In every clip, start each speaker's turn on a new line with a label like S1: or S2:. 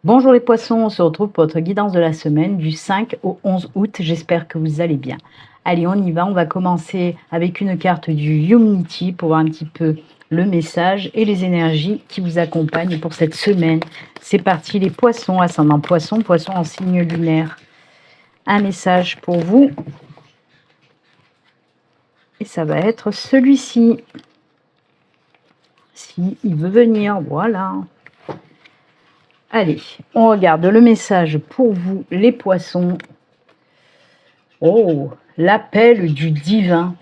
S1: Bonjour les poissons, on se retrouve pour votre guidance de la semaine du 5 au 11 août. J'espère que vous allez bien. Allez, on y va. On va commencer avec une carte du Humanity pour voir un petit peu le message et les énergies qui vous accompagnent pour cette semaine. C'est parti les poissons, ascendant poisson, poisson en signe lunaire. Un message pour vous. Et ça va être celui-ci. Si il veut venir, voilà. Allez, on regarde le message pour vous, les poissons. Oh, l'appel du divin.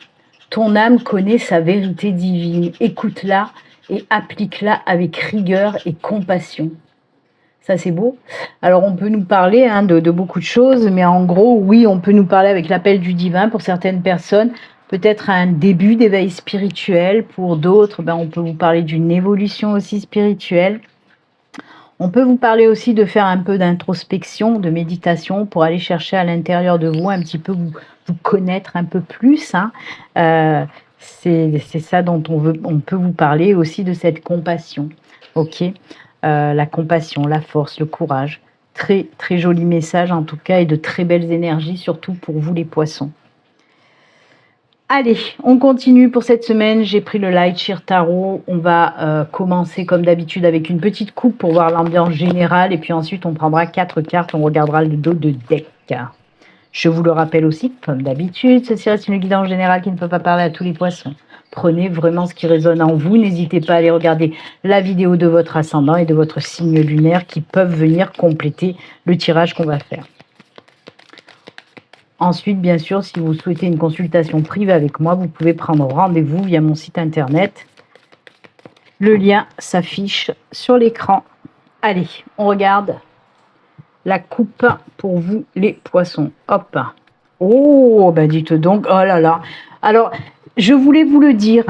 S1: Ton âme connaît sa vérité divine. Écoute-la et applique-la avec rigueur et compassion. Ça, c'est beau. Alors, on peut nous parler de beaucoup de choses, mais en gros, oui, on peut nous parler avec l'appel du divin pour certaines personnes. Peut-être un début d'éveil spirituel. Pour d'autres, on peut vous parler d'une évolution aussi spirituelle. On peut vous parler aussi de faire un peu d'introspection, de méditation pour aller chercher à l'intérieur de vous un petit peu vous connaître un peu plus. C'est ça dont on peut vous parler aussi, de cette compassion. Ok, la compassion, la force, le courage. Très très joli message en tout cas et de très belles énergies surtout pour vous les poissons. Allez, on continue pour cette semaine. J'ai pris le Light Sheer Tarot. On va commencer comme d'habitude avec une petite coupe pour voir l'ambiance générale. Et puis ensuite, on prendra 4 cartes. On regardera le dos de deck. Je vous le rappelle aussi, comme d'habitude, ceci reste une guidance générale qui ne peut pas parler à tous les poissons. Prenez vraiment ce qui résonne en vous. N'hésitez pas à aller regarder la vidéo de votre ascendant et de votre signe lunaire qui peuvent venir compléter le tirage qu'on va faire. Ensuite, bien sûr, si vous souhaitez une consultation privée avec moi, vous pouvez prendre rendez-vous via mon site internet. Le lien s'affiche sur l'écran. Allez, on regarde la coupe pour vous, les poissons. Hop. Oh, dites donc, oh là là. Alors, je voulais vous le dire,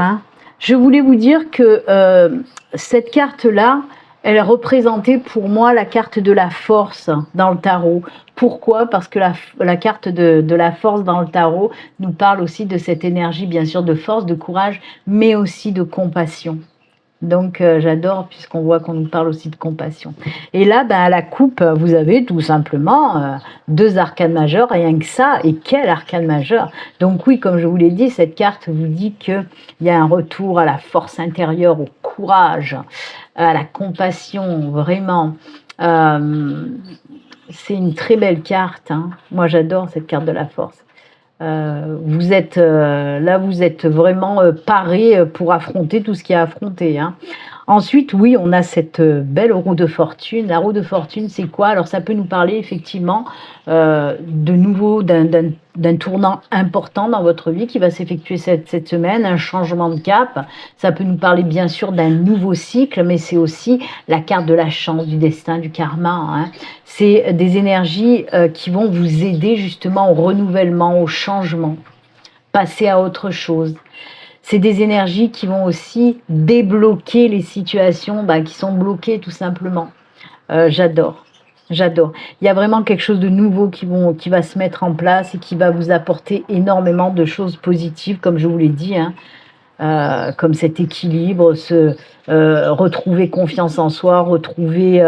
S1: je voulais vous dire que cette carte-là, elle représentait pour moi la carte de la force dans le tarot. Pourquoi? Parce que la carte de la force dans le tarot nous parle aussi de cette énergie, bien sûr, de force, de courage, mais aussi de compassion. Donc, j'adore puisqu'on voit qu'on nous parle aussi de compassion. Et là, à la coupe, vous avez tout simplement 2 arcanes majeures, rien que ça. Et quel arcane majeur! Donc oui, comme je vous l'ai dit, cette carte vous dit qu'il y a un retour à la force intérieure, au courage, à la compassion, vraiment. C'est une très belle carte. Moi, j'adore cette carte de la force. Vous êtes vraiment paré pour affronter tout ce qu'il y a à affronter. Ensuite, oui, on a cette belle roue de fortune. La roue de fortune, c'est quoi? Alors, ça peut nous parler effectivement de nouveau d'un tournant important dans votre vie qui va s'effectuer cette semaine, un changement de cap. Ça peut nous parler bien sûr d'un nouveau cycle, mais c'est aussi la carte de la chance, du destin, du karma. C'est des énergies qui vont vous aider justement au renouvellement, au changement, passer à autre chose. C'est des énergies qui vont aussi débloquer les situations qui sont bloquées tout simplement. J'adore. J'adore. Il y a vraiment quelque chose de nouveau qui va se mettre en place et qui va vous apporter énormément de choses positives, comme je vous l'ai dit, comme cet équilibre, retrouver confiance en soi, retrouver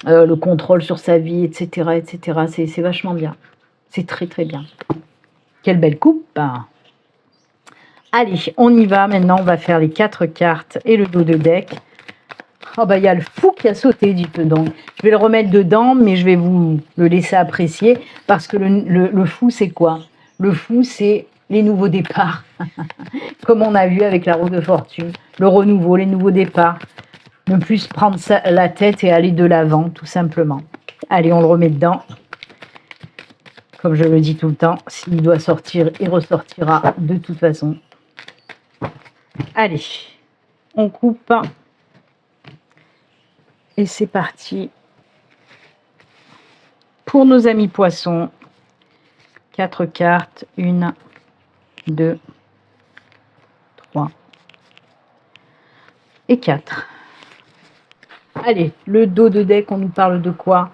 S1: le contrôle sur sa vie, etc. etc. C'est vachement bien. C'est très très bien. Quelle belle coupe! Allez, on y va. Maintenant, on va faire les 4 cartes et le dos de deck. Oh il y a le fou qui a sauté, dites donc. Je vais le remettre dedans, mais je vais vous le laisser apprécier parce que le fou, c'est quoi? Le fou, c'est les nouveaux départs. Comme on a vu avec la roue de fortune. Le renouveau, les nouveaux départs. Ne plus prendre la tête et aller de l'avant, tout simplement. Allez, on le remet dedans. Comme je le dis tout le temps, s'il doit sortir, il ressortira de toute façon. Allez, on coupe. Et c'est parti pour nos amis poissons. 4 cartes. 1, 2, 3 et 4. Allez, le dos de deck, on nous parle de quoi?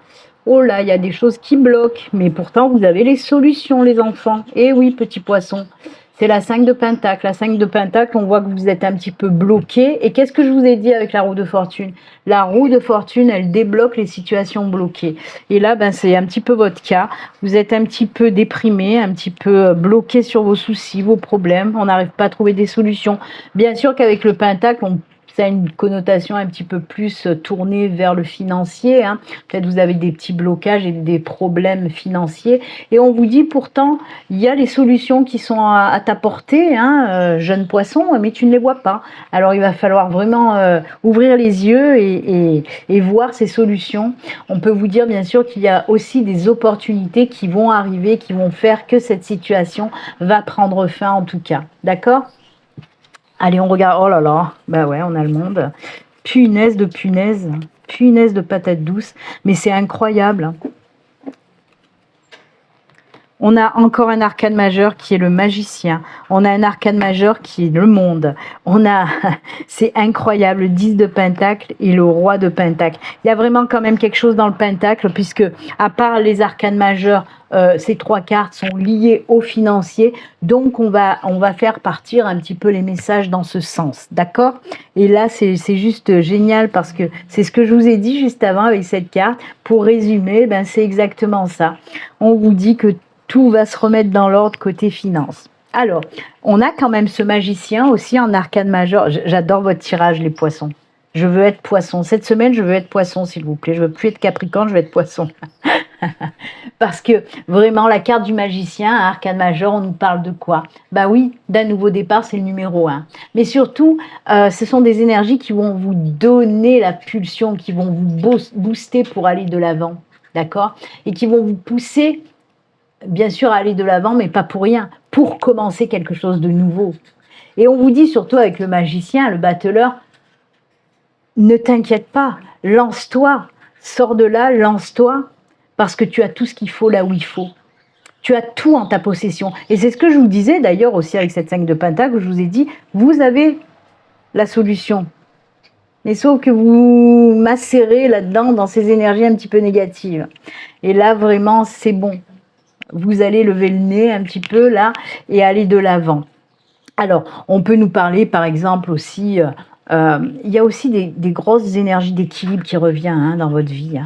S1: Oh là, il y a des choses qui bloquent, mais pourtant vous avez les solutions, les enfants. Eh oui, petits poissons, C'est la 5 de Pentacle. La 5 de Pentacle, on voit que vous êtes un petit peu bloqué. Et qu'est-ce que je vous ai dit avec la roue de fortune? La roue de fortune, elle débloque les situations bloquées. Et là, ben, c'est un petit peu votre cas. Vous êtes un petit peu déprimé, un petit peu bloqué sur vos soucis, vos problèmes. On n'arrive pas à trouver des solutions. Bien sûr qu'avec le Pentacle, ça a une connotation un petit peu plus tournée vers le financier. Hein. Peut-être vous avez des petits blocages et des problèmes financiers. Et on vous dit pourtant, il y a les solutions qui sont à ta portée, hein, jeune poisson, mais tu ne les vois pas. Alors il va falloir vraiment ouvrir les yeux et voir ces solutions. On peut vous dire bien sûr qu'il y a aussi des opportunités qui vont arriver, qui vont faire que cette situation va prendre fin en tout cas. D'accord ? Allez, on regarde. Oh là là, bah ouais, on a le monde. Punaise de punaise, punaise de patate douce. Mais c'est incroyable. On a encore un arcane majeur qui est le magicien. On a un arcane majeur qui est le monde. On a, c'est incroyable, le 10 de pentacle et le roi de pentacle. Il y a vraiment quand même quelque chose dans le pentacle puisque, à part les arcanes majeurs, ces trois cartes sont liées au financier. Donc, on va faire partir un petit peu les messages dans ce sens. D'accord? Et là, c'est juste génial parce que c'est ce que je vous ai dit juste avant avec cette carte. Pour résumer, ben, c'est exactement ça. On vous dit que tout va se remettre dans l'ordre côté finance. Alors, on a quand même ce magicien aussi en arcane majeur. J'adore votre tirage, les poissons. Je veux être poisson. Cette semaine, je veux être poisson, s'il vous plaît. Je veux plus être capricorne, je veux être poisson. Parce que vraiment, la carte du magicien, arcane majeur, on nous parle de quoi? Bah oui, d'un nouveau départ, c'est le numéro 1. Mais surtout, ce sont des énergies qui vont vous donner la pulsion, qui vont vous booster pour aller de l'avant. D'accord? Et qui vont vous pousser bien sûr à aller de l'avant, mais pas pour rien, pour commencer quelque chose de nouveau. Et on vous dit surtout avec le magicien, le battleur, ne t'inquiète pas, lance-toi, sors de là, lance-toi, parce que tu as tout ce qu'il faut là où il faut. Tu as tout en ta possession. Et c'est ce que je vous disais d'ailleurs aussi avec cette 5 de pentacle, où je vous ai dit, vous avez la solution. Mais sauf que vous macérez là-dedans, dans ces énergies un petit peu négatives. Et là, vraiment, c'est bon. Vous allez lever le nez un petit peu là et aller de l'avant. Alors, on peut nous parler par exemple aussi, il y a aussi des grosses énergies d'équilibre qui reviennent dans votre vie.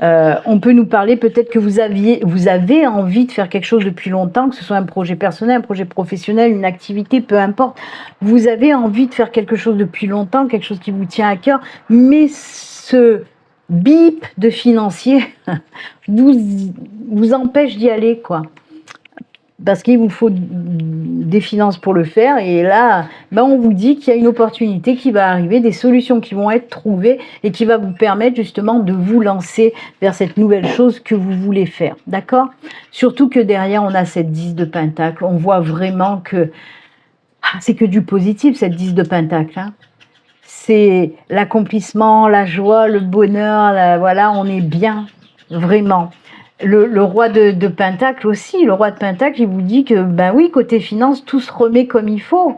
S1: On peut nous parler peut-être que vous avez envie de faire quelque chose depuis longtemps, que ce soit un projet personnel, un projet professionnel, une activité, peu importe. Vous avez envie de faire quelque chose depuis longtemps, quelque chose qui vous tient à cœur, mais ce bip de financier vous empêche d'y aller, quoi. Parce qu'il vous faut des finances pour le faire. Et là, ben on vous dit qu'il y a une opportunité qui va arriver, des solutions qui vont être trouvées et qui va vous permettre justement de vous lancer vers cette nouvelle chose que vous voulez faire. D'accord? Surtout que derrière, on a cette 10 de pentacle. On voit vraiment que c'est que du positif, cette 10 de pentacle. Hein. C'est l'accomplissement, la joie, le bonheur, voilà, on est bien, vraiment. Le roi de Pentacle aussi, le roi de Pentacle, il vous dit que, ben oui, côté finance, tout se remet comme il faut.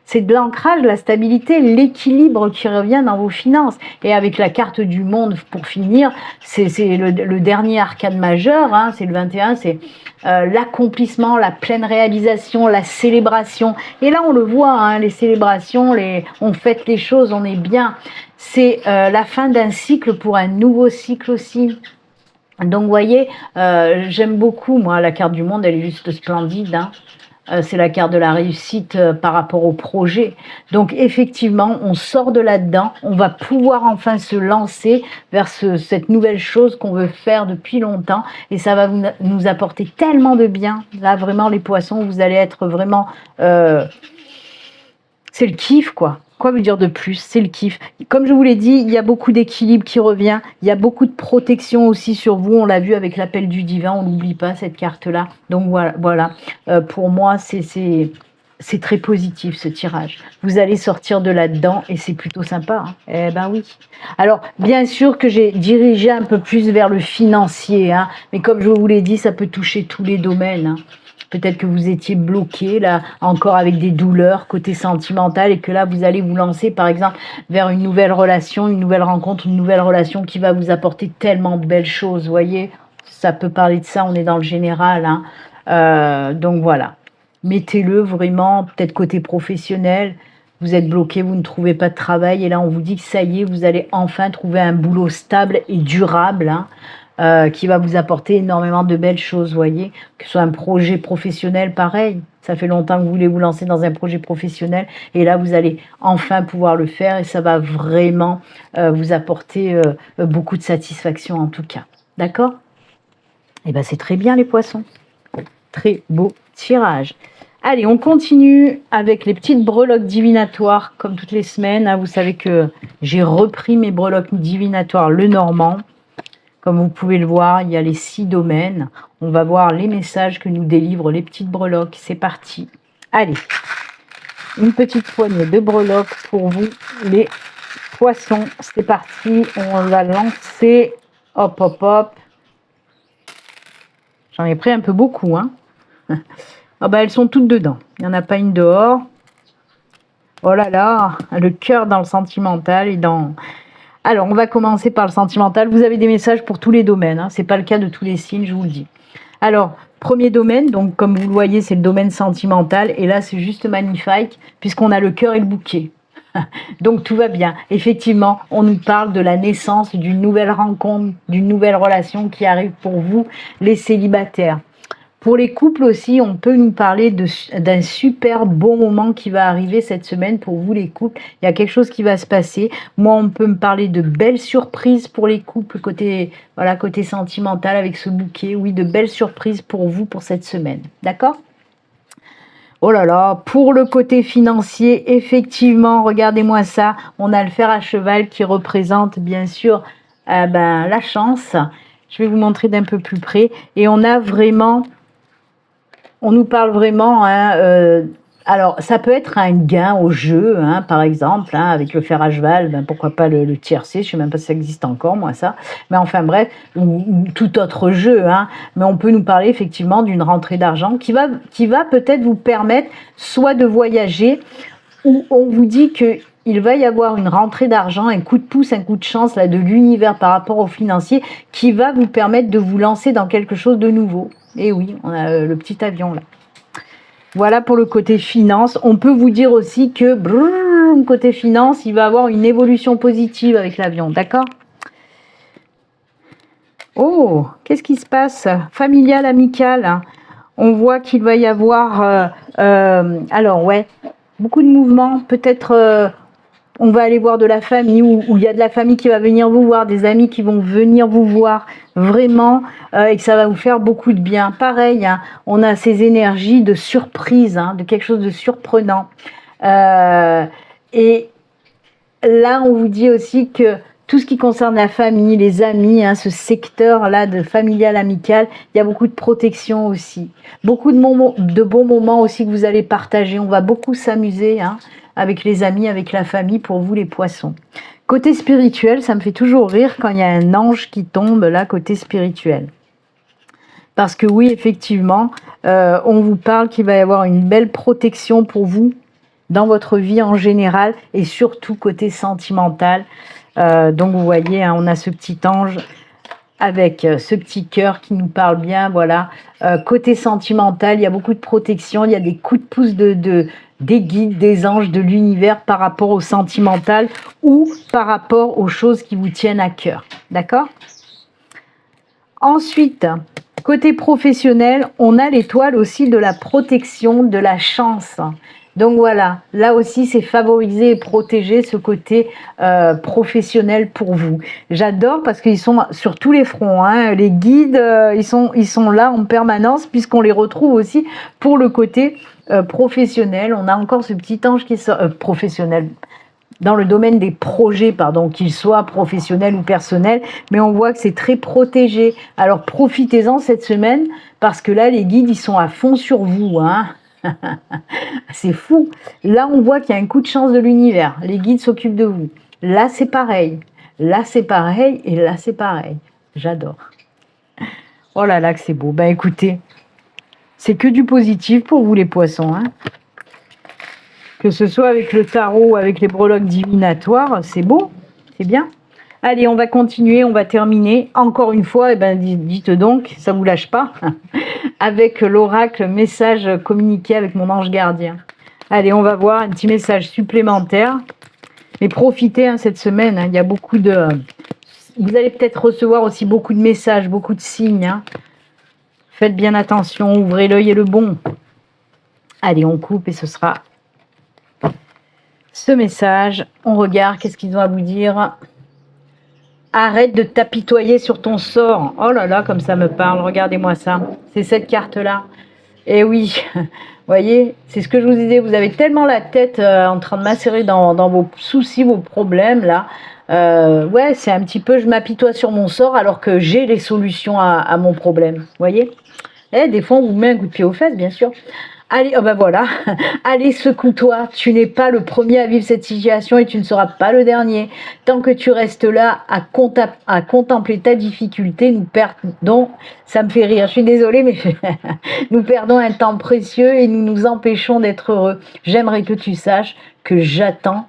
S1: C'est de l'ancrage, la stabilité, l'équilibre qui revient dans vos finances. Et avec la carte du monde, pour finir, c'est le dernier arcane majeur, hein, c'est le 21, c'est l'accomplissement, la pleine réalisation, la célébration. Et là, on le voit, hein, les célébrations, on fête les choses, on est bien. C'est la fin d'un cycle pour un nouveau cycle aussi. Donc, vous voyez, j'aime beaucoup, moi, la carte du monde, elle est juste splendide, hein. C'est la carte de la réussite par rapport au projet. Donc, effectivement, on sort de là-dedans, on va pouvoir enfin se lancer vers cette nouvelle chose qu'on veut faire depuis longtemps et ça va nous apporter tellement de bien. Là, vraiment, les poissons, vous allez être vraiment... c'est le kiff, quoi. Quoi vous dire de plus? C'est le kiff. Comme je vous l'ai dit, il y a beaucoup d'équilibre qui revient. Il y a beaucoup de protection aussi sur vous. On l'a vu avec l'appel du divin. On n'oublie pas cette carte-là. Donc voilà. Pour moi, c'est très positif ce tirage. Vous allez sortir de là-dedans et c'est plutôt sympa. Hein. Eh ben oui. Alors, bien sûr que j'ai dirigé un peu plus vers le financier. Hein, mais comme je vous l'ai dit, ça peut toucher tous les domaines. Hein. Peut-être que vous étiez bloqué, là, encore avec des douleurs côté sentimental et que là, vous allez vous lancer, par exemple, vers une nouvelle relation, une nouvelle rencontre, une nouvelle relation qui va vous apporter tellement de belles choses, vous voyez. Ça peut parler de ça, on est dans le général. Hein. Donc, voilà. mettez-le vraiment, peut-être côté professionnel. Vous êtes bloqué, vous ne trouvez pas de travail, et là on vous dit que ça y est, vous allez enfin trouver un boulot stable et durable, hein, qui va vous apporter énormément de belles choses, voyez. Que ce soit un projet professionnel, pareil. Ça fait longtemps que vous voulez vous lancer dans un projet professionnel, et là vous allez enfin pouvoir le faire, et ça va vraiment vous apporter beaucoup de satisfaction en tout cas. D'accord? Et bien c'est très bien les poissons. Très beau tirage. Allez, on continue avec les petites breloques divinatoires, comme toutes les semaines, hein. Vous savez que j'ai repris mes breloques divinatoires Lenormand. Comme vous pouvez le voir, il y a les 6 domaines. On va voir les messages que nous délivrent les petites breloques. C'est parti. Allez, une petite poignée de breloques pour vous, les poissons. C'est parti, on va lancer. Hop, hop, hop. J'en ai pris un peu beaucoup, hein. Ah bah elles sont toutes dedans. Il n'y en a pas une dehors. Oh là là, le cœur dans le sentimental et dans... Alors, on va commencer par le sentimental. Vous avez des messages pour tous les domaines, hein. Ce n'est pas le cas de tous les signes, je vous le dis. Alors, premier domaine, donc comme vous le voyez, c'est le domaine sentimental. Et là, c'est juste magnifique, puisqu'on a le cœur et le bouquet. Donc, tout va bien. Effectivement, on nous parle de la naissance d'une nouvelle rencontre, d'une nouvelle relation qui arrive pour vous, les célibataires. Pour les couples aussi, on peut nous parler d'un super bon moment qui va arriver cette semaine pour vous les couples. Il y a quelque chose qui va se passer. Moi, on peut me parler de belles surprises pour les couples côté, voilà, côté sentimental avec ce bouquet. Oui, de belles surprises pour vous pour cette semaine. D'accord ? Oh là là, pour le côté financier, effectivement, regardez-moi ça. On a le fer à cheval qui représente bien sûr la chance. Je vais vous montrer d'un peu plus près. Et on a vraiment... On nous parle vraiment, hein, alors ça peut être un gain au jeu, hein, par exemple, hein, avec le fer à cheval, ben, pourquoi pas le tiercé, je ne sais même pas si ça existe encore, moi ça, mais enfin bref, ou tout autre jeu, hein, mais on peut nous parler effectivement d'une rentrée d'argent qui va peut-être vous permettre soit de voyager, ou on vous dit que il va y avoir une rentrée d'argent, un coup de pouce, un coup de chance là, de l'univers par rapport au financier qui va vous permettre de vous lancer dans quelque chose de nouveau. Et oui, on a le petit avion là. Voilà pour le côté finance. On peut vous dire aussi que côté finance, il va avoir une évolution positive avec l'avion, d'accord? Oh, qu'est-ce qui se passe? Familial, amical. On voit qu'il va y avoir... alors ouais, beaucoup de mouvements, peut-être... on va aller voir de la famille, ou il y a de la famille qui va venir vous voir, des amis qui vont venir vous voir, vraiment, et que ça va vous faire beaucoup de bien. Pareil, hein, on a ces énergies de surprise, hein, de quelque chose de surprenant. Et là, on vous dit aussi que tout ce qui concerne la famille, les amis, hein, ce secteur-là de familial, amical, il y a beaucoup de protection aussi. Beaucoup de bons moments aussi que vous allez partager. On va beaucoup s'amuser, hein, avec les amis, avec la famille, pour vous les poissons. Côté spirituel, ça me fait toujours rire quand il y a un ange qui tombe là, côté spirituel. Parce que oui, effectivement, on vous parle qu'il va y avoir une belle protection pour vous dans votre vie en général, et surtout côté sentimental. Donc vous voyez, hein, on a ce petit ange avec ce petit cœur qui nous parle bien, voilà. Côté sentimental, il y a beaucoup de protection, il y a des coups de pouce des guides, des anges, de l'univers par rapport au sentimental ou par rapport aux choses qui vous tiennent à cœur, d'accord? Ensuite, côté professionnel, on a l'étoile aussi de la protection, de la chance. Donc voilà, là aussi c'est favoriser et protéger ce côté professionnel pour vous. J'adore parce qu'ils sont sur tous les fronts, hein. Les guides, ils sont là en permanence, puisqu'on les retrouve aussi pour le côté professionnel. On a encore ce petit ange qui sort professionnel, dans le domaine des projets, pardon, qu'ils soient professionnels ou personnels, mais on voit que c'est très protégé. Alors profitez-en cette semaine, parce que là les guides ils sont à fond sur vous, hein. C'est fou. Là, on voit qu'il y a un coup de chance de l'univers. Les guides s'occupent de vous. Là, c'est pareil. Là, c'est pareil. Et là, c'est pareil. J'adore. Oh là là, que c'est beau. Ben, écoutez, c'est que du positif pour vous, les poissons, hein. Que ce soit avec le tarot ou avec les breloques divinatoires, c'est beau. C'est bien. Allez, on va continuer. On va terminer. Encore une fois, eh ben, dites donc, ça vous lâche pas. avec l'oracle message communiqué avec mon ange gardien. Allez, on va voir un petit message supplémentaire. Mais profitez cette semaine, il y a beaucoup de... Vous allez peut-être recevoir aussi beaucoup de messages, beaucoup de signes. Faites bien attention, ouvrez l'œil et le bon. Allez, on coupe et ce sera ce message. On regarde, qu'est-ce qu'ils ont à vous dire? Arrête de t'apitoyer sur ton sort. Oh là là, comme ça me parle, regardez-moi ça. C'est cette carte-là. Et oui, voyez, c'est ce que je vous disais, vous avez tellement la tête en train de macérer dans vos soucis, vos problèmes, là. Ouais, c'est un petit peu, je m'apitoie sur mon sort alors que j'ai les solutions à mon problème, voyez. Et des fois, on vous met un coup de pied aux fesses, bien sûr. Allez, oh ben voilà, allez, secoue-toi, tu n'es pas le premier à vivre cette situation et tu ne seras pas le dernier. Tant que tu restes là à contempler ta difficulté, nous perdons, ça me fait rire, je suis désolée, mais nous perdons un temps précieux et nous nous empêchons d'être heureux. J'aimerais que tu saches que j'attends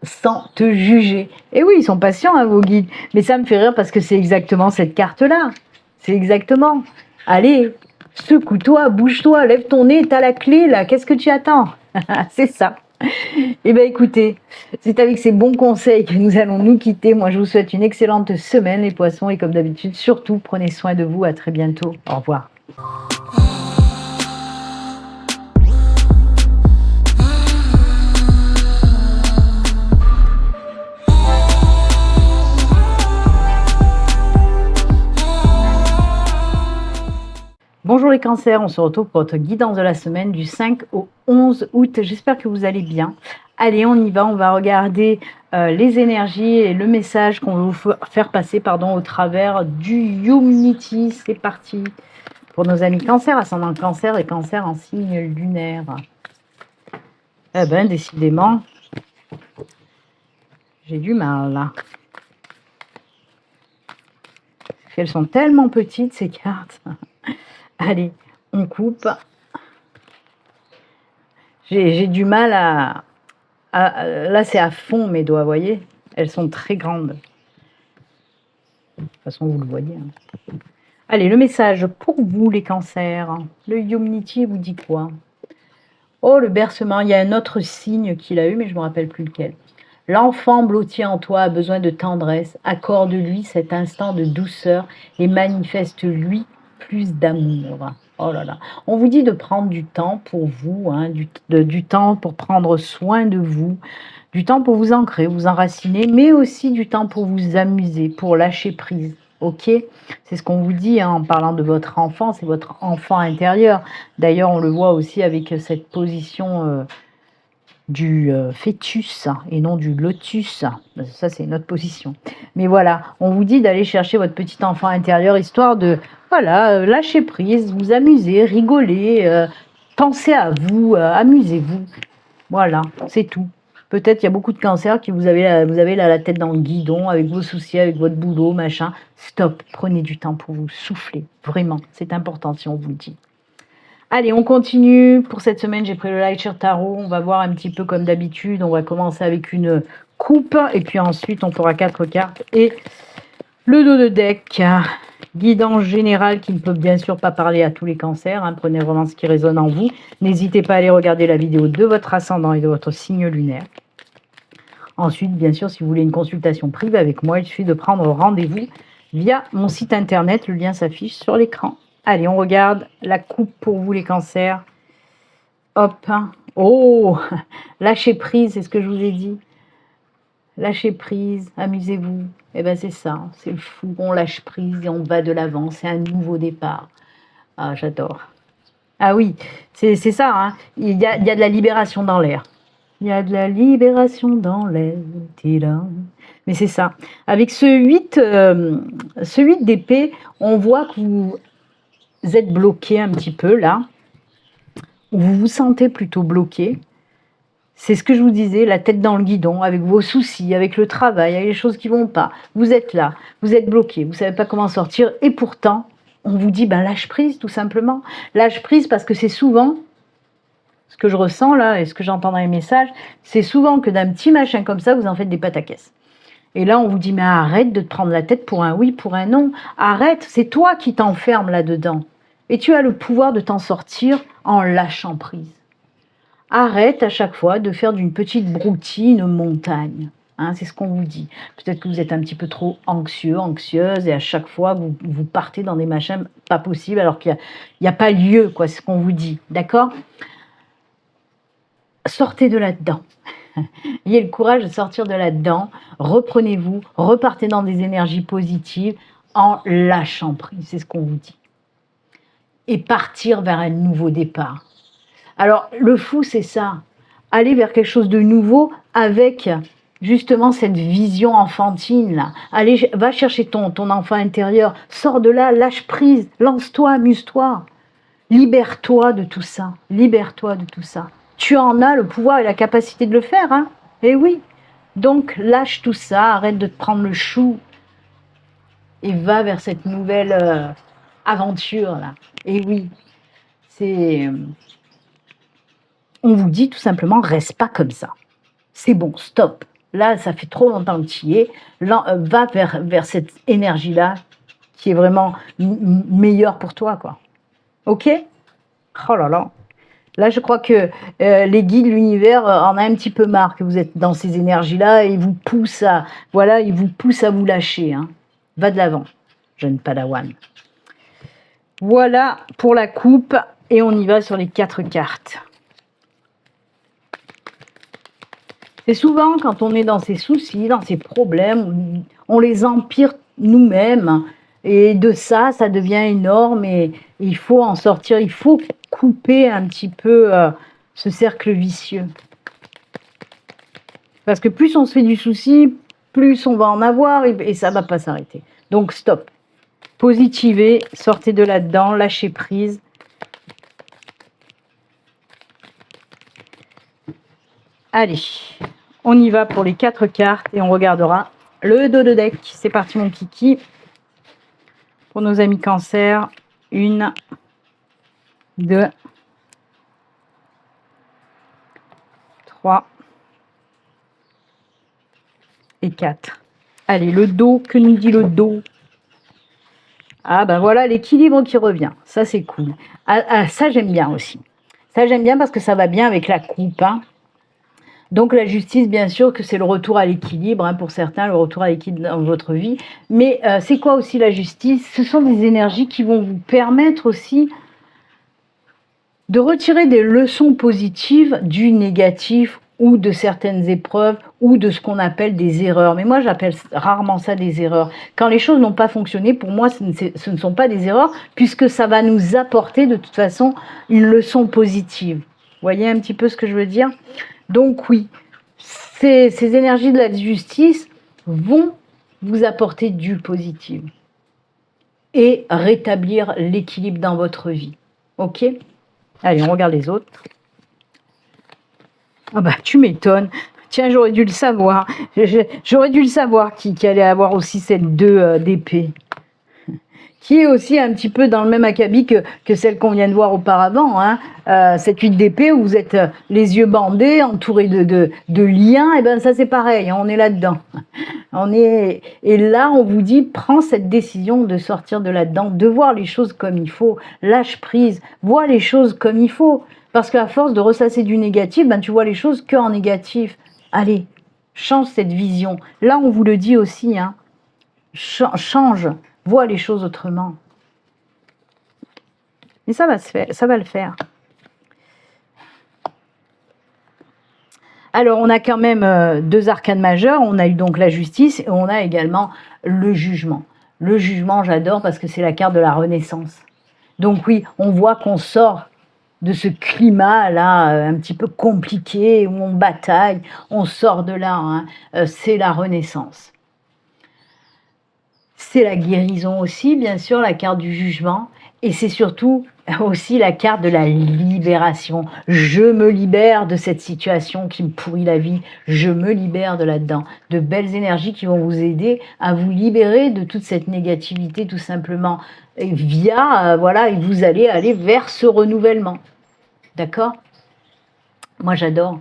S1: sans te juger. Et oui, ils sont patients, vos guides, mais ça me fait rire parce que c'est exactement cette carte-là. C'est exactement. Allez, secoue-toi, bouge-toi, lève ton nez, t'as la clé là, qu'est-ce que tu attends? C'est ça. Eh bien écoutez, c'est avec ces bons conseils que nous allons nous quitter. Moi je vous souhaite une excellente semaine les poissons et comme d'habitude, surtout prenez soin de vous, à très bientôt. Au revoir. Bonjour les cancers, on se retrouve pour votre guidance de la semaine du 5 au 11 août. J'espère que vous allez bien. Allez, on y va, on va regarder les énergies et le message qu'on va vous faire passer au travers du Unity. C'est parti pour nos amis cancers, ascendant cancer et cancer en signe lunaire. Eh ben, décidément, j'ai du mal là. Parce qu'elles sont tellement petites ces cartes. Allez, on coupe. J'ai du mal là, c'est à fond mes doigts, vous voyez? Elles sont très grandes. De toute façon, vous le voyez. Allez, le message pour vous, les cancers. Le Unity vous dit quoi? Oh, le bercement. Il y a un autre signe qu'il a eu, mais je ne me rappelle plus lequel. L'enfant blotti en toi a besoin de tendresse. Accorde-lui cet instant de douceur et manifeste-lui plus d'amour. Oh là là. On vous dit de prendre du temps pour vous, du temps pour prendre soin de vous, du temps pour vous ancrer, vous enraciner, mais aussi du temps pour vous amuser, pour lâcher prise. Ok, c'est ce qu'on vous dit en parlant de votre enfant, c'est votre enfant intérieur. D'ailleurs, on le voit aussi avec cette position du fœtus et non du lotus. Ça, c'est notre position. Mais voilà, on vous dit d'aller chercher votre petit enfant intérieur, histoire de, voilà, lâcher prise, vous amuser, rigoler, pensez à vous, amusez-vous. Voilà, c'est tout. Peut-être il y a beaucoup de cancers qui vous avez la tête dans le guidon, avec vos soucis, avec votre boulot, machin. Stop, prenez du temps pour vous souffler. Vraiment, c'est important si on vous le dit. Allez, on continue. Pour cette semaine, j'ai pris le Lightshare Tarot. On va voir un petit peu comme d'habitude. On va commencer avec une coupe. Et puis ensuite, on fera 4 cartes. Et le dos de deck. Guidance générale qui ne peut bien sûr pas parler à tous les cancers. Prenez vraiment ce qui résonne en vous. N'hésitez pas à aller regarder la vidéo de votre ascendant et de votre signe lunaire. Ensuite, bien sûr, si vous voulez une consultation privée avec moi, il suffit de prendre rendez-vous via mon site internet. Le lien s'affiche sur l'écran. Allez, on regarde la coupe pour vous les cancers. Hop. Oh, lâchez prise, c'est ce que je vous ai dit. Lâchez prise, amusez-vous. Eh bien, c'est ça, c'est le fou. On lâche prise et on va de l'avant. C'est un nouveau départ. Ah, j'adore. Ah oui, c'est ça. Il y a de la libération dans l'air. Il y a de la libération dans l'air. Mais c'est ça. Avec ce 8 d'épée, on voit que vous êtes bloqué un petit peu là, ou vous vous sentez plutôt bloqué. C'est ce que je vous disais, la tête dans le guidon, avec vos soucis, avec le travail, avec les choses qui vont pas. Vous êtes là, vous êtes bloqué, vous savez pas comment sortir, et pourtant, on vous dit, lâche prise tout simplement. Lâche prise parce que c'est souvent, ce que je ressens là, et ce que j'entends dans les messages, c'est souvent que d'un petit machin comme ça, vous en faites des pâtes à caisse. Et là, on vous dit, mais arrête de te prendre la tête pour un oui, pour un non. Arrête, c'est toi qui t'enfermes là-dedans. Et tu as le pouvoir de t'en sortir en lâchant prise. Arrête à chaque fois de faire d'une petite broutille une montagne. Hein, c'est ce qu'on vous dit. Peut-être que vous êtes un petit peu trop anxieux, anxieuse, et à chaque fois, vous partez dans des machins pas possibles, alors qu'il n'y a pas lieu, quoi, c'est ce qu'on vous dit. D'accord? Sortez de là-dedans. Ayez le courage de sortir de là-dedans. Reprenez-vous, repartez dans des énergies positives en lâchant prise. C'est ce qu'on vous dit. Et partir vers un nouveau départ. Alors, le fou, c'est ça. Aller vers quelque chose de nouveau avec justement cette vision enfantine là. Allez, va chercher ton enfant intérieur, sors de là, lâche prise, lance-toi, amuse-toi, libère-toi de tout ça, libère-toi de tout ça. Tu en as le pouvoir et la capacité de le faire, hein. Eh oui. Donc lâche tout ça, arrête de te prendre le chou et va vers cette nouvelle aventure là. Eh oui, c'est, on vous dit tout simplement, reste pas comme ça. C'est bon, stop. Là, ça fait trop longtemps que tu y es. Là, va vers cette énergie-là qui est vraiment meilleure pour toi, quoi. Ok? Oh là là. Là, je crois que les guides, l'univers en a un petit peu marre que vous êtes dans ces énergies-là et ils vous poussent à, voilà, ils vous poussent à vous lâcher. Hein. Va de l'avant, jeune Padawan. Voilà pour la coupe et on y va sur les 4 cartes. C'est souvent quand on est dans ces soucis, dans ces problèmes, on les empire nous-mêmes. Et de ça, ça devient énorme et il faut en sortir. Il faut couper un petit peu ce cercle vicieux. Parce que plus on se fait du souci, plus on va en avoir et ça ne va pas s'arrêter. Donc stop. Positivez, sortez de là-dedans, lâchez prise. Allez, on y va pour les 4 cartes et on regardera le dos de deck. C'est parti mon kiki. Pour nos amis cancer, 1, 2, 3 et 4. Allez, le dos, que nous dit le dos? Ah ben voilà, l'équilibre qui revient. Ça, c'est cool. Ça, j'aime bien aussi. Ça, j'aime bien parce que ça va bien avec la coupe. Hein. Donc la justice, bien sûr que c'est le retour à l'équilibre, hein, pour certains, le retour à l'équilibre dans votre vie. Mais c'est quoi aussi la justice? Ce sont des énergies qui vont vous permettre aussi de retirer des leçons positives du négatif ou de certaines épreuves ou de ce qu'on appelle des erreurs. Mais moi, j'appelle rarement ça des erreurs. Quand les choses n'ont pas fonctionné, pour moi, ce ne sont pas des erreurs puisque ça va nous apporter de toute façon une leçon positive. Vous voyez un petit peu ce que je veux dire? Donc oui, ces énergies de la justice vont vous apporter du positif et rétablir l'équilibre dans votre vie. Ok? Allez, on regarde les autres. Ah bah, tu m'étonnes. Tiens, j'aurais dû le savoir. J'aurais dû le savoir qui allait avoir aussi cette 2 d'épée. Qui est aussi un petit peu dans le même acabit que celle qu'on vient de voir auparavant. Hein. Cette 8 d'épée où vous êtes les yeux bandés, entourés de liens, et ben ça c'est pareil, on est là-dedans. Et là, on vous dit, prends cette décision de sortir de là-dedans, de voir les choses comme il faut, lâche prise, vois les choses comme il faut. Parce qu'à force de ressasser du négatif, ben, tu vois les choses qu'en négatif. Allez, change cette vision. Là, on vous le dit aussi, hein. Change. Vois les choses autrement. Et ça va se faire, ça va le faire. Alors, on a quand même 2 arcanes majeures. On a eu donc la justice et on a également le jugement. Le jugement, j'adore parce que c'est la carte de la renaissance. Donc oui, on voit qu'on sort de ce climat-là un petit peu compliqué où on bataille. On sort de là. Hein. C'est la renaissance. C'est la guérison aussi, bien sûr, la carte du jugement. Et c'est surtout aussi la carte de la libération. Je me libère de cette situation qui me pourrit la vie. Je me libère de là-dedans. De belles énergies qui vont vous aider à vous libérer de toute cette négativité, tout simplement. Et via, voilà, et vous allez aller vers ce renouvellement. D'accord? Moi, j'adore.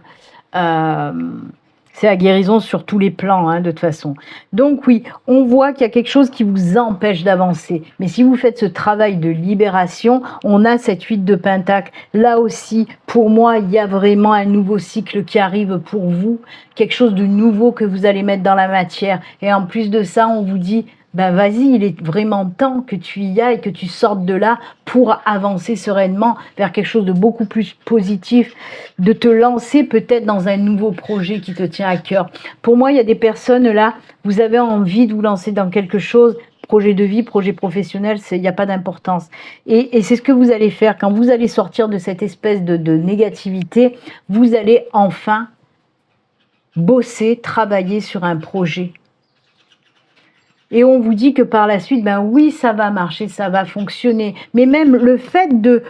S1: C'est la guérison sur tous les plans, hein, de toute façon. Donc oui, on voit qu'il y a quelque chose qui vous empêche d'avancer. Mais si vous faites ce travail de libération, on a cette 8 de Pentacle. Là aussi, pour moi, il y a vraiment un nouveau cycle qui arrive pour vous. Quelque chose de nouveau que vous allez mettre dans la matière. Et en plus de ça, on vous dit... ben vas-y, il est vraiment temps que tu y ailles, que tu sortes de là pour avancer sereinement vers quelque chose de beaucoup plus positif, de te lancer peut-être dans un nouveau projet qui te tient à cœur. Pour moi, il y a des personnes là, vous avez envie de vous lancer dans quelque chose, projet de vie, projet professionnel, il n'y a pas d'importance. Et c'est ce que vous allez faire quand vous allez sortir de cette espèce de négativité, vous allez enfin bosser, travailler sur un projet. Et on vous dit que par la suite, ben oui, ça va marcher, ça va fonctionner. Mais même le fait de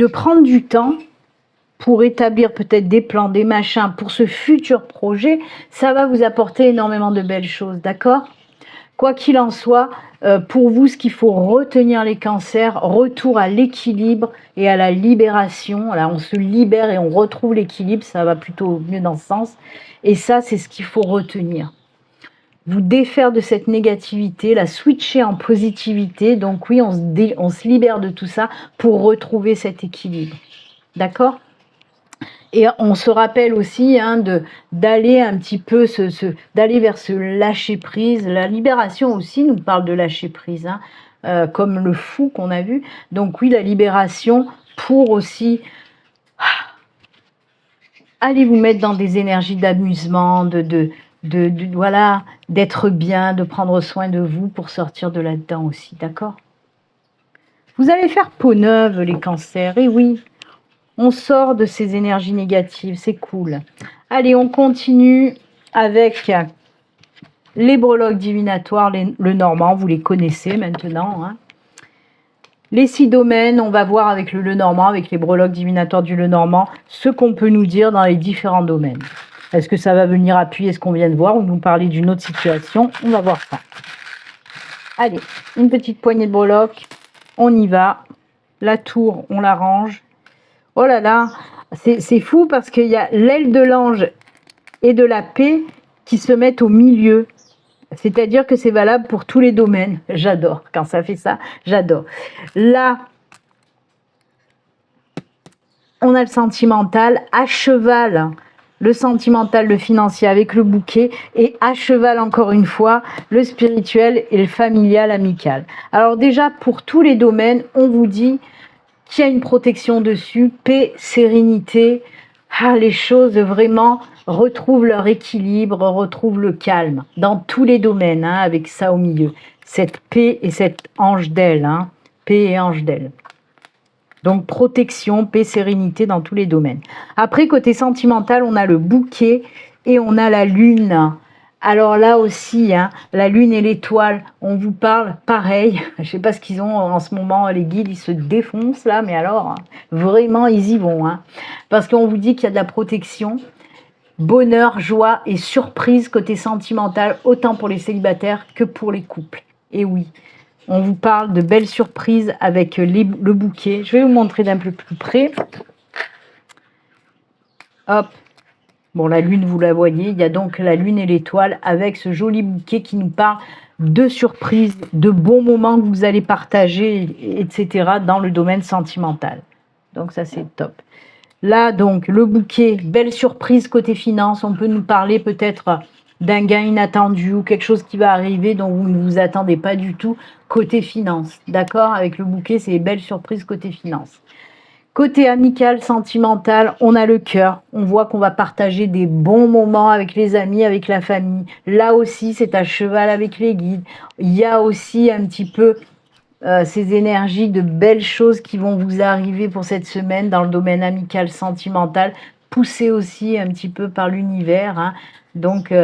S1: prendre du temps pour établir peut-être des plans, des machins pour ce futur projet, ça va vous apporter énormément de belles choses, d'accord ? Quoi qu'il en soit, pour vous, ce qu'il faut retenir les cancers, retour à l'équilibre et à la libération. Là, on se libère et on retrouve l'équilibre, ça va plutôt mieux dans ce sens. Et ça, c'est ce qu'il faut retenir. Vous défaire de cette négativité, la switcher en positivité. Donc oui, on se libère de tout ça pour retrouver cet équilibre. D'accord ? Et on se rappelle aussi hein, d'aller un petit peu, d'aller vers ce lâcher-prise. La libération aussi nous parle de lâcher-prise, hein, comme le fou qu'on a vu. Donc oui, la libération pour aussi... allez vous mettre dans des énergies d'amusement, voilà, d'être bien, de prendre soin de vous pour sortir de là-dedans aussi, d'accord ? Vous allez faire peau neuve, les cancers, et oui, on sort de ces énergies négatives, c'est cool. Allez, on continue avec les breloques divinatoires, le normand, vous les connaissez maintenant, hein. Les 6 domaines, on va voir avec le Lenormand, avec les breloques divinatoires du Lenormand, ce qu'on peut nous dire dans les différents domaines. Est-ce que ça va venir appuyer ce qu'on vient de voir ou nous parler d'une autre situation? On va voir ça. Allez, une petite poignée de breloques, on y va. La tour, on la range. Oh là là, c'est fou parce qu'il y a l'aile de l'ange et de la paix qui se mettent au milieu. C'est-à-dire que c'est valable pour tous les domaines. J'adore quand ça fait ça, j'adore. Là, on a le sentimental à cheval. Le sentimental, le financier avec le bouquet, et à cheval encore une fois, le spirituel et le familial amical. Alors déjà, pour tous les domaines, on vous dit qu'il y a une protection dessus, paix, sérénité, les choses vraiment retrouvent leur équilibre, retrouvent le calme, dans tous les domaines, hein, avec ça au milieu. Cette paix et cet ange d'aile, hein, paix et ange d'aile. Donc, protection, paix, sérénité dans tous les domaines. Après, côté sentimental, on a le bouquet et on a la lune. Alors là aussi, hein, la lune et l'étoile, on vous parle pareil. Je ne sais pas ce qu'ils ont en ce moment, les guides, ils se défoncent là, mais alors, vraiment, ils y vont. Hein. Parce qu'on vous dit qu'il y a de la protection, bonheur, joie et surprise côté sentimental, autant pour les célibataires que pour les couples. Et oui. On vous parle de belles surprises avec le bouquet. Je vais vous montrer d'un peu plus près. Hop. Bon, la lune, vous la voyez. Il y a donc la lune et l'étoile avec ce joli bouquet qui nous parle de surprises, de bons moments que vous allez partager, etc. dans le domaine sentimental. Donc ça, c'est top. Là, donc, le bouquet, belle surprise côté finance. On peut nous parler peut-être d'un gain inattendu ou quelque chose qui va arriver dont vous ne vous attendez pas du tout côté finance. D'accord? Avec le bouquet, c'est belle surprise côté finance. Côté amical, sentimental, on a le cœur. On voit qu'on va partager des bons moments avec les amis, avec la famille. Là aussi, c'est à cheval avec les guides. Il y a aussi un petit peu ces énergies de belles choses qui vont vous arriver pour cette semaine dans le domaine amical, sentimental, poussé aussi un petit peu par l'univers. Hein. Donc,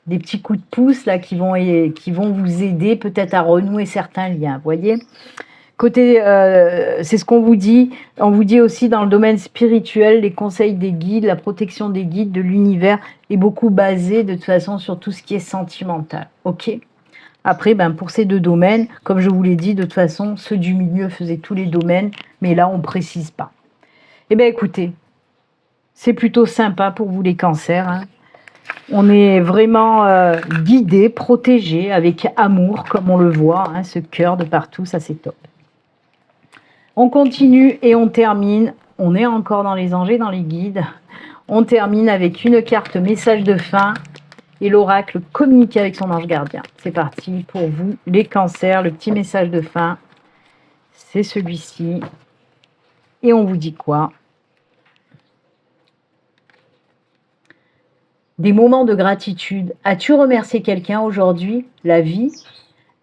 S1: des petits coups de pouce là qui vont vous aider peut-être à renouer certains liens, voyez. Côté, c'est ce qu'on vous dit. On vous dit aussi dans le domaine spirituel, les conseils des guides, la protection des guides, de l'univers est beaucoup basée de toute façon sur tout ce qui est sentimental. Ok. Après, pour ces 2 domaines, comme je vous l'ai dit, de toute façon, ceux du milieu faisaient tous les domaines, mais là, on ne précise pas. Eh bien, écoutez, c'est plutôt sympa pour vous les cancers. Hein. On est vraiment guidé, protégé, avec amour, comme on le voit, hein, ce cœur de partout, ça c'est top. On continue et on termine. On est encore dans les anges et dans les guides. On termine avec une carte message de fin et l'oracle communiquer avec son ange gardien. C'est parti pour vous, les cancers. Le petit message de fin, c'est celui-ci. Et on vous dit quoi? Des moments de gratitude. As-tu remercié quelqu'un aujourd'hui? La vie.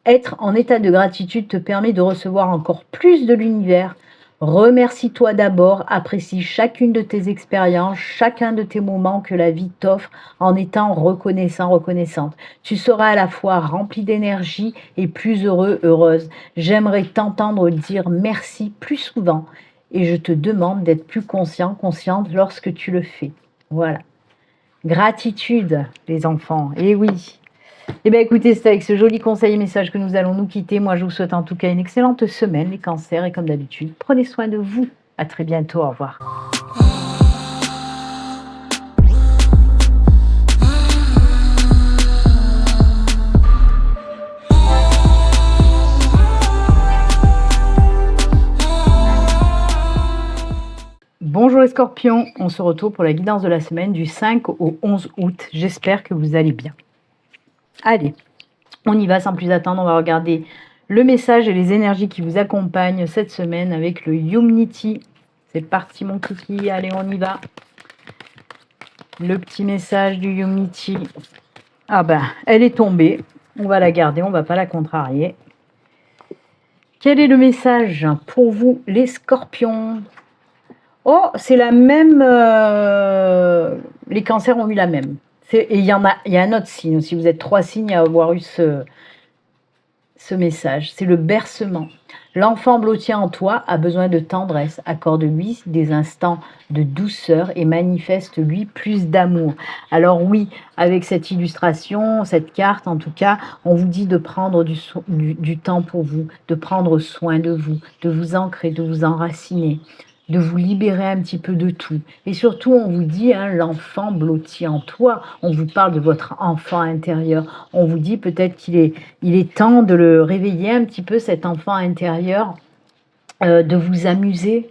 S1: Être en état de gratitude te permet de recevoir encore plus de l'univers. Remercie-toi d'abord, apprécie chacune de tes expériences, chacun de tes moments que la vie t'offre en étant reconnaissant, reconnaissante. Tu seras à la fois rempli d'énergie et plus heureux, heureuse. J'aimerais t'entendre dire merci plus souvent et je te demande d'être plus conscient, consciente lorsque tu le fais. Voilà. Gratitude, les enfants. Eh oui. Eh bien, écoutez, c'est avec ce joli conseil et message que nous allons nous quitter. Moi, je vous souhaite en tout cas une excellente semaine, les cancers. Et comme d'habitude, prenez soin de vous. À très bientôt. Au revoir. Bonjour les scorpions, on se retrouve pour la guidance de la semaine du 5 au 11 août. J'espère que vous allez bien. Allez, on y va sans plus attendre, on va regarder le message et les énergies qui vous accompagnent cette semaine avec le Yumniti. C'est parti mon kiki, allez on y va. Le petit message du Yumniti. Ah ben, elle est tombée, on va la garder, on ne va pas la contrarier. Quel est le message pour vous les scorpions? Oh, c'est la même. Les cancers ont eu la même. Et il y a un autre signe aussi. Vous êtes 3 signes à avoir eu ce message. C'est le bercement. L'enfant blotti en toi a besoin de tendresse. Accorde-lui des instants de douceur et manifeste-lui plus d'amour. Alors oui, avec cette illustration, cette carte en tout cas, on vous dit de prendre du temps pour vous, de prendre soin de vous ancrer, de vous enraciner, de vous libérer un petit peu de tout. Et surtout, on vous dit, hein, l'enfant blotti en toi. On vous parle de votre enfant intérieur. On vous dit peut-être qu'il est temps de le réveiller un petit peu, cet enfant intérieur, de vous amuser,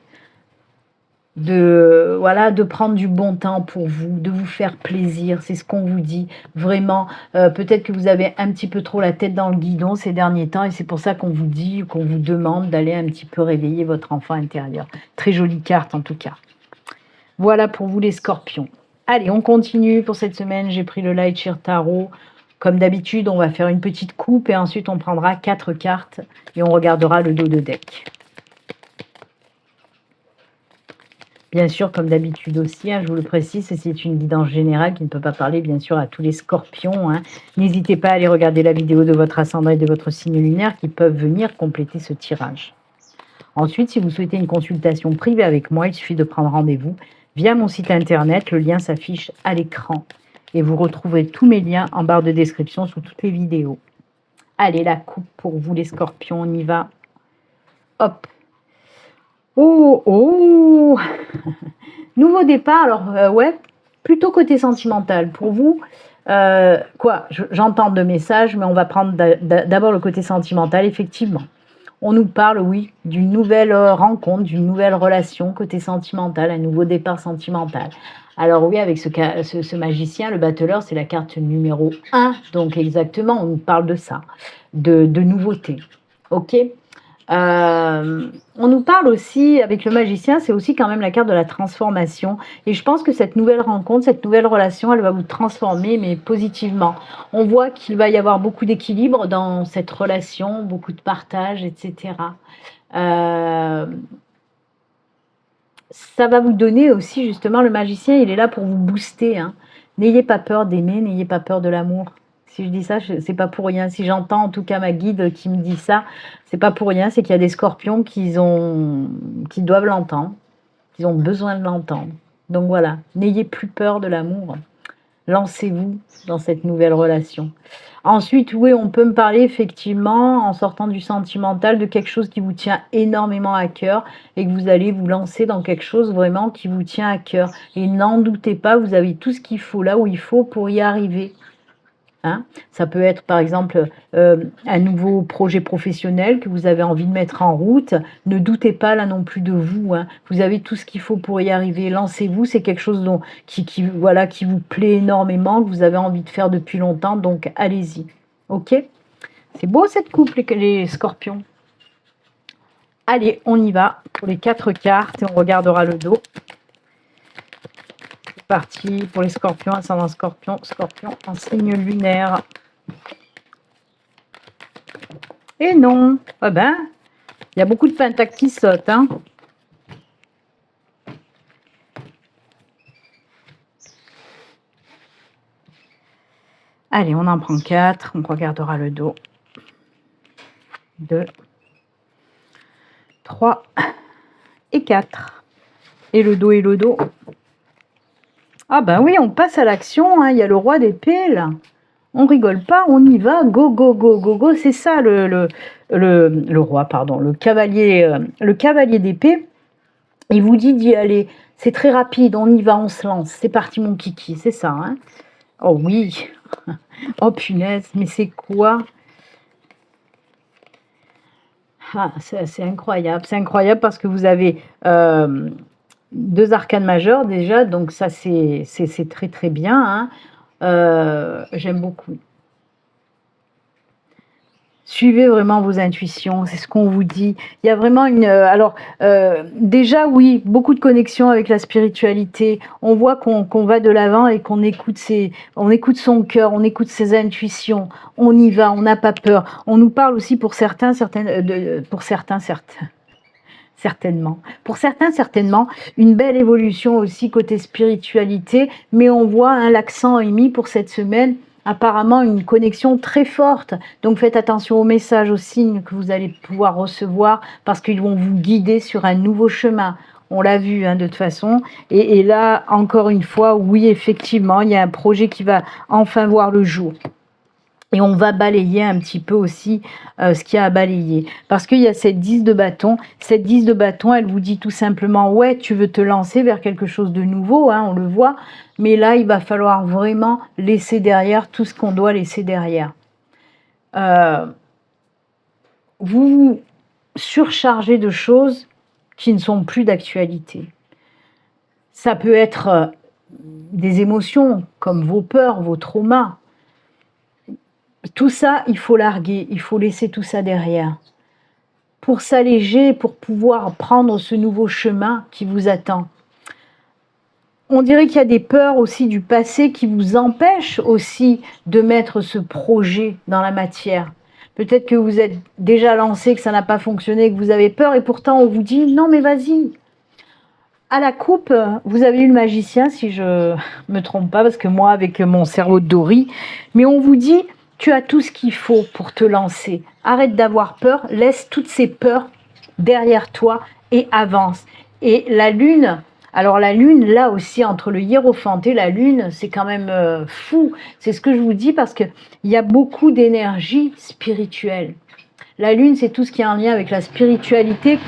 S1: de prendre du bon temps pour vous, de vous faire plaisir. C'est ce qu'on vous dit. Vraiment, peut-être que vous avez un petit peu trop la tête dans le guidon ces derniers temps et c'est pour ça qu'on vous dit, qu'on vous demande d'aller un petit peu réveiller votre enfant intérieur. Très jolie carte en tout cas. Voilà pour vous les scorpions. Allez, on continue pour cette semaine. J'ai pris le Light Sheer Tarot. Comme d'habitude, on va faire une petite coupe et ensuite on prendra 4 cartes et on regardera le dos de deck. Bien sûr, comme d'habitude aussi, hein, je vous le précise, c'est une guidance générale qui ne peut pas parler bien sûr à tous les scorpions. Hein. N'hésitez pas à aller regarder la vidéo de votre ascendant et de votre signe lunaire qui peuvent venir compléter ce tirage. Ensuite, si vous souhaitez une consultation privée avec moi, il suffit de prendre rendez-vous via mon site internet. Le lien s'affiche à l'écran et vous retrouverez tous mes liens en barre de description sous toutes les vidéos. Allez, la coupe pour vous les scorpions, on y va. Hop. Oh, oh. Nouveau départ, alors ouais, plutôt côté sentimental. Pour vous, j'entends de messages, mais on va prendre d'abord le côté sentimental, effectivement. On nous parle, oui, d'une nouvelle rencontre, d'une nouvelle relation côté sentimental, un nouveau départ sentimental. Alors oui, avec ce magicien, le battleur, c'est la carte numéro 1, donc exactement, on nous parle de ça, de nouveauté. Ok. On nous parle aussi, avec le magicien, c'est aussi quand même la carte de la transformation. Et je pense que cette nouvelle rencontre, cette nouvelle relation, elle va vous transformer, mais positivement. On voit qu'il va y avoir beaucoup d'équilibre dans cette relation, beaucoup de partage, etc. Ça va vous donner aussi, justement, le magicien, il est là pour vous booster. Hein. N'ayez pas peur d'aimer, n'ayez pas peur de l'amour. Si je dis ça, c'est pas pour rien. Si j'entends en tout cas ma guide qui me dit ça, c'est pas pour rien. C'est qu'il y a des scorpions qui doivent l'entendre, qui ont besoin de l'entendre. Donc voilà, n'ayez plus peur de l'amour. lancez-vous dans cette nouvelle relation. Ensuite, oui, on peut me parler effectivement, en sortant du sentimental, de quelque chose qui vous tient énormément à cœur et que vous allez vous lancer dans quelque chose vraiment qui vous tient à cœur. Et n'en doutez pas, vous avez tout ce qu'il faut là où il faut pour y arriver. Hein, ça peut être par exemple un nouveau projet professionnel que vous avez envie de mettre en route. Ne doutez pas là non plus de vous. Hein. Vous avez tout ce qu'il faut pour y arriver. Lancez-vous, c'est quelque chose voilà, qui vous plaît énormément, que vous avez envie de faire depuis longtemps. Donc allez-y. Ok? C'est beau cette coupe, les scorpions. Allez, on y va pour les 4 cartes et on regardera le dos. Parti pour les scorpions, ascendant scorpion, scorpion en signe lunaire. Et non, ah ben, il y a beaucoup de pentacles qui sautent. Hein. Allez, on en prend 4, on regardera le dos. 2, 3 et 4. Et le dos et le dos. Ah ben oui, on passe à l'action, hein. Il y a le roi d'épée là. On rigole pas, on y va, go, go, go, go, go. C'est ça le roi, pardon, le cavalier d'épée. Il vous dit d'y aller. C'est très rapide, on y va, on se lance. C'est parti mon kiki, c'est ça. Hein. Oh oui. Oh punaise, mais c'est quoi? Ah, c'est incroyable. C'est incroyable parce que vous avez 2 arcanes majeures déjà, donc ça c'est très très bien. Hein. J'aime beaucoup. Suivez vraiment vos intuitions, c'est ce qu'on vous dit. Il y a vraiment une... alors, déjà, oui, beaucoup de connexion avec la spiritualité. On voit qu'on va de l'avant et qu'on écoute, on écoute son cœur, on écoute ses intuitions. On y va, on n'a pas peur. On nous parle aussi pour certains, certainement. Pour certains, certainement, une belle évolution aussi côté spiritualité, mais on voit l'accent est mis pour cette semaine, apparemment une connexion très forte. Donc faites attention aux messages, aux signes que vous allez pouvoir recevoir, parce qu'ils vont vous guider sur un nouveau chemin. On l'a vu de toute façon. Et là, encore une fois, oui, effectivement, il y a un projet qui va enfin voir le jour. Et on va balayer un petit peu aussi ce qu'il y a à balayer. Parce qu'il y a cette 10 de bâton. Cette 10 de bâton, elle vous dit tout simplement, ouais, tu veux te lancer vers quelque chose de nouveau, hein, on le voit. Mais là, il va falloir vraiment laisser derrière tout ce qu'on doit laisser derrière. Vous surchargez de choses qui ne sont plus d'actualité. Ça peut être des émotions comme vos peurs, vos traumas. Tout ça, il faut larguer, il faut laisser tout ça derrière. Pour s'alléger, pour pouvoir prendre ce nouveau chemin qui vous attend. On dirait qu'il y a des peurs aussi du passé qui vous empêchent aussi de mettre ce projet dans la matière. Peut-être que vous êtes déjà lancé, que ça n'a pas fonctionné, que vous avez peur et pourtant on vous dit non mais vas-y. À la coupe, vous avez eu le magicien si je me trompe pas parce que moi avec mon cerveau de Dory, mais on vous dit tu as tout ce qu'il faut pour te lancer. Arrête d'avoir peur, laisse toutes ces peurs derrière toi et avance. Et la lune, alors la lune, là aussi, entre le hiérophante et la lune, c'est quand même fou. C'est ce que je vous dis parce qu'il y a beaucoup d'énergie spirituelle. La lune, c'est tout ce qui est en lien avec la spiritualité.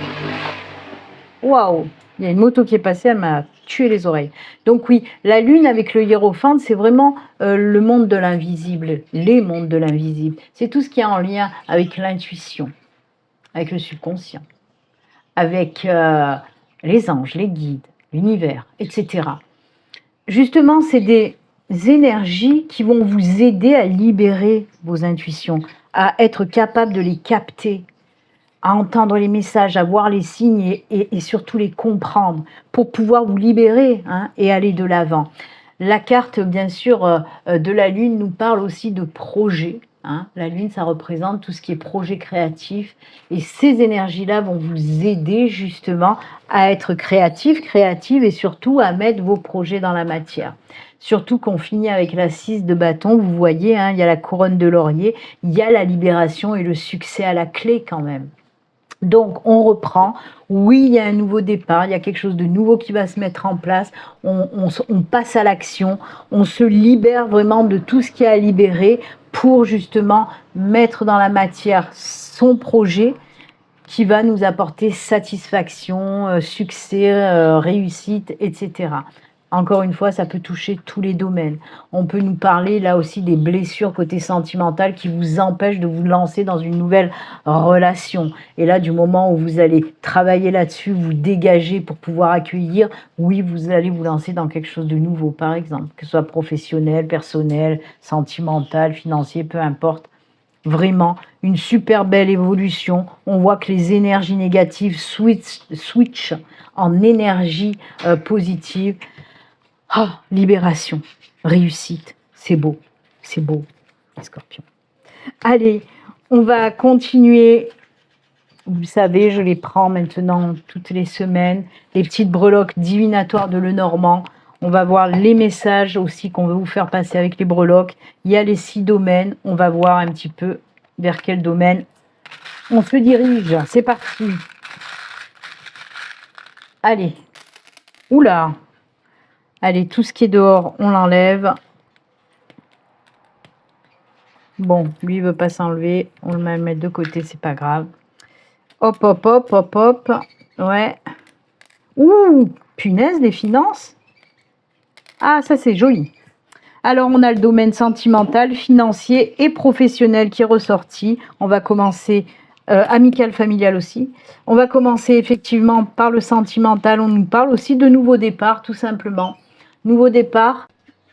S1: Waouh! Il y a une moto qui est passée, elle m'a tué les oreilles. Donc oui, la lune avec le hiérophante, c'est vraiment le monde de l'invisible, les mondes de l'invisible. C'est tout ce qui est en lien avec l'intuition, avec le subconscient, avec les anges, les guides, l'univers, etc. Justement, c'est des énergies qui vont vous aider à libérer vos intuitions, à être capable de les capter, à entendre les messages, à voir les signes et surtout les comprendre pour pouvoir vous libérer et aller de l'avant. La carte, bien sûr, de la Lune nous parle aussi de projet. La Lune, ça représente tout ce qui est projet créatif. Et ces énergies-là vont vous aider justement à être créative et surtout à mettre vos projets dans la matière. Surtout qu'on finit avec la 6 de bâton, vous voyez, il y a la couronne de laurier, il y a la libération et le succès à la clé quand même. Donc, on reprend. Oui, il y a un nouveau départ, il y a quelque chose de nouveau qui va se mettre en place. On passe à l'action, on se libère vraiment de tout ce qu'il y a à libérer pour justement mettre dans la matière son projet qui va nous apporter satisfaction, succès, réussite, etc. Encore une fois, ça peut toucher tous les domaines. On peut nous parler là aussi des blessures côté sentimental qui vous empêchent de vous lancer dans une nouvelle relation. Et là, du moment où vous allez travailler là-dessus, vous dégager pour pouvoir accueillir, oui, vous allez vous lancer dans quelque chose de nouveau, par exemple, que ce soit professionnel, personnel, sentimental, financier, peu importe. Vraiment, une super belle évolution. On voit que les énergies négatives switch en énergie positive. Oh, libération, réussite, c'est beau, les scorpions. Allez, on va continuer. Vous le savez, je les prends maintenant toutes les semaines. Les petites breloques divinatoires de Lenormand. On va voir les messages aussi qu'on veut vous faire passer avec les breloques. Il y a les 6 domaines. On va voir un petit peu vers quel domaine on se dirige. C'est parti. Allez. Oula. Allez, tout ce qui est dehors, on l'enlève. Bon, lui, il veut pas s'enlever. On le met de côté, c'est pas grave. Hop, hop, hop, hop, hop. Ouais. Ouh, punaise, les finances. Ah, ça, c'est joli. Alors, on a le domaine sentimental, financier et professionnel qui est ressorti. On va commencer, amical, familial aussi. On va commencer effectivement par le sentimental. On nous parle aussi de nouveau départ, tout simplement. Nouveau départ.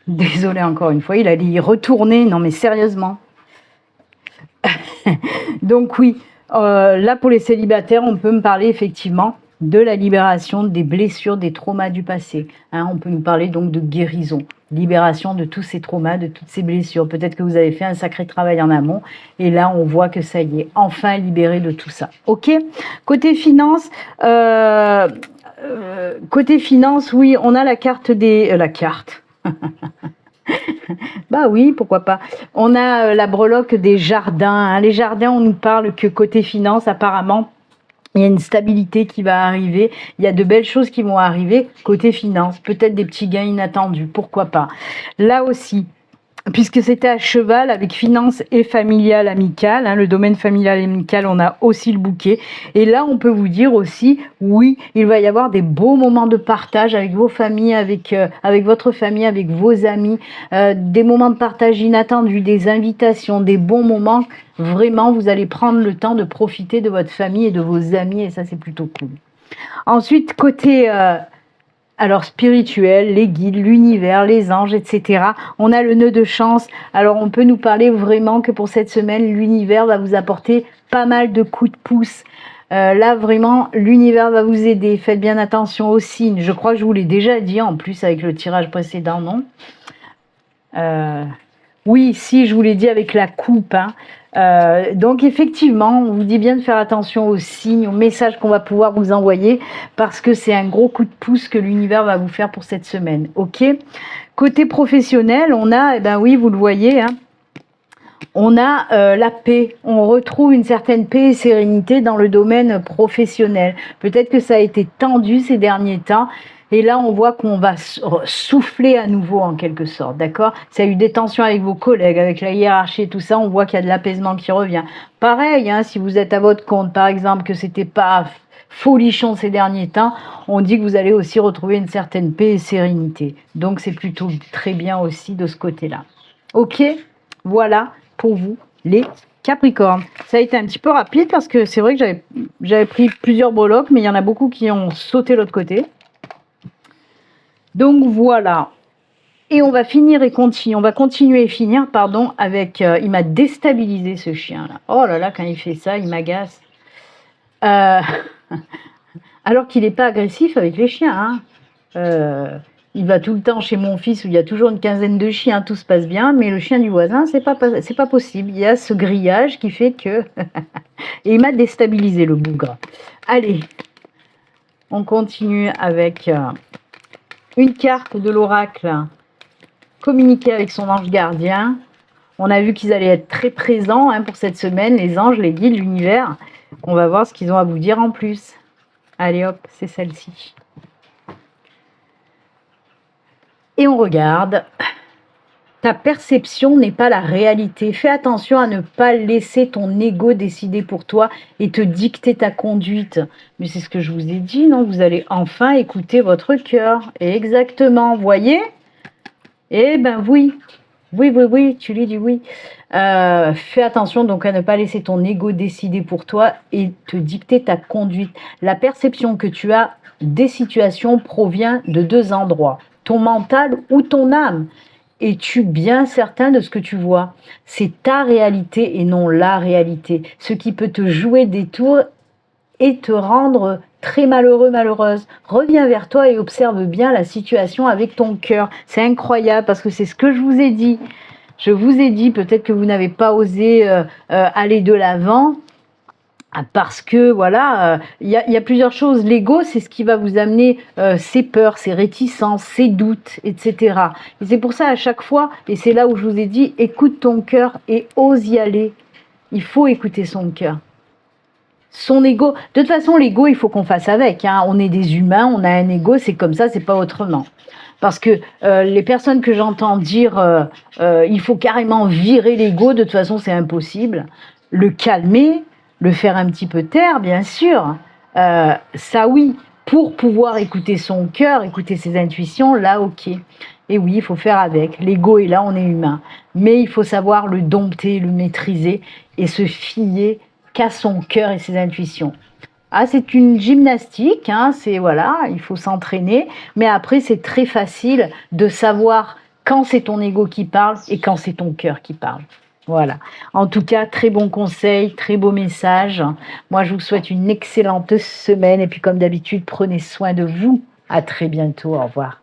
S1: Désolée encore une fois, il allait y retourner. Non, mais sérieusement. Donc oui, là pour les célibataires, on peut me parler effectivement de la libération des blessures, des traumas du passé. Hein, on peut nous parler donc de guérison, libération de tous ces traumas, de toutes ces blessures. Peut-être que vous avez fait un sacré travail en amont et là on voit que ça y est, enfin libéré de tout ça. Ok. Côté finance, oui, on a la carte des... la carte. Bah oui, pourquoi pas. On a la breloque des jardins. Hein. Les jardins, on nous parle que côté finance, apparemment, il y a une stabilité qui va arriver. Il y a de belles choses qui vont arriver côté finance. Peut-être des petits gains inattendus, pourquoi pas. Là aussi, puisque c'était à cheval avec finance et familial amical, hein, le domaine familial et amical, on a aussi le bouquet. Et là, on peut vous dire aussi, oui, il va y avoir des beaux moments de partage avec vos familles, avec votre famille, avec vos amis, des moments de partage inattendus, des invitations, des bons moments. Vraiment, vous allez prendre le temps de profiter de votre famille et de vos amis, et ça, c'est plutôt cool. Ensuite, côté... alors spirituel, les guides, l'univers, les anges, etc. On a le nœud de chance. Alors on peut nous parler vraiment que pour cette semaine, l'univers va vous apporter pas mal de coups de pouce. Là vraiment, l'univers va vous aider. Faites bien attention aux signes. Je crois que je vous l'ai déjà dit en plus avec le tirage précédent, non ? Oui, si, je vous l'ai dit avec la coupe. Hein. Donc effectivement, on vous dit bien de faire attention aux signes, aux messages qu'on va pouvoir vous envoyer parce que c'est un gros coup de pouce que l'univers va vous faire pour cette semaine. Ok. Côté professionnel, on a, eh ben oui, vous le voyez, hein, on a la paix. On retrouve une certaine paix et sérénité dans le domaine professionnel. Peut-être que ça a été tendu ces derniers temps. Et là, on voit qu'on va souffler à nouveau en quelque sorte, d'accord ? Ça a eu des tensions avec vos collègues, avec la hiérarchie et tout ça, on voit qu'il y a de l'apaisement qui revient. Pareil, hein, si vous êtes à votre compte, par exemple, que c'était pas folichon ces derniers temps, on dit que vous allez aussi retrouver une certaine paix et sérénité. Donc, c'est plutôt très bien aussi de ce côté-là. Ok ? Voilà pour vous, les Capricornes. Ça a été un petit peu rapide parce que c'est vrai que j'avais pris plusieurs breloques, mais il y en a beaucoup qui ont sauté l'autre côté. Donc voilà, et on va finir et continuer. On va continuer et finir, pardon, avec. Il m'a déstabilisé ce chien là. Oh là là, quand il fait ça, il m'agace. Alors qu'il n'est pas agressif avec les chiens. Hein. Il va tout le temps chez mon fils où il y a toujours une quinzaine de chiens, tout se passe bien, mais le chien du voisin, c'est pas possible. Il y a ce grillage qui fait que. Et il m'a déstabilisé le bougre. Allez, on continue avec. Une carte de l'oracle, communiquer avec son ange gardien. On a vu qu'ils allaient être très présents hein, pour cette semaine, les anges, les guides, l'univers. On va voir ce qu'ils ont à vous dire en plus. Allez hop, c'est celle-ci. Et on regarde. Ta perception n'est pas la réalité. Fais attention à ne pas laisser ton ego décider pour toi et te dicter ta conduite. Mais c'est ce que je vous ai dit, non? Vous allez enfin écouter votre cœur. Exactement, voyez? Eh ben oui. Oui, tu lui dis oui. Fais attention donc à ne pas laisser ton ego décider pour toi et te dicter ta conduite. La perception que tu as des situations provient de deux endroits, ton mental ou ton âme. Es-tu bien certain de ce que tu vois? C'est ta réalité et non la réalité. Ce qui peut te jouer des tours et te rendre très malheureux, malheureuse. Reviens vers toi et observe bien la situation avec ton cœur. C'est incroyable parce que c'est ce que je vous ai dit. Je vous ai dit, peut-être que vous n'avez pas osé aller de l'avant. Parce que voilà, il y a plusieurs choses. L'ego, c'est ce qui va vous amener ses peurs, ses réticences, ses doutes, etc. Et c'est pour ça à chaque fois, et c'est là où je vous ai dit, écoute ton cœur et ose y aller. Il faut écouter son cœur. Son ego, de toute façon, l'ego, il faut qu'on fasse avec. Hein. On est des humains, on a un ego, c'est comme ça, c'est pas autrement. Parce que les personnes que j'entends dire il faut carrément virer l'ego, de toute façon, c'est impossible. Le calmer, le faire un petit peu taire, bien sûr. Ça, oui, pour pouvoir écouter son cœur, écouter ses intuitions, là, ok. Et oui, il faut faire avec. L'ego est là, on est humain. Mais il faut savoir le dompter, le maîtriser et se fier qu'à son cœur et ses intuitions. Ah, c'est une gymnastique, hein, c'est voilà, il faut s'entraîner, mais après c'est très facile de savoir quand c'est ton ego qui parle et quand c'est ton cœur qui parle. Voilà. En tout cas, très bon conseil, très beau message. Moi, je vous souhaite une excellente semaine et puis comme d'habitude, prenez soin de vous. À très bientôt. Au revoir.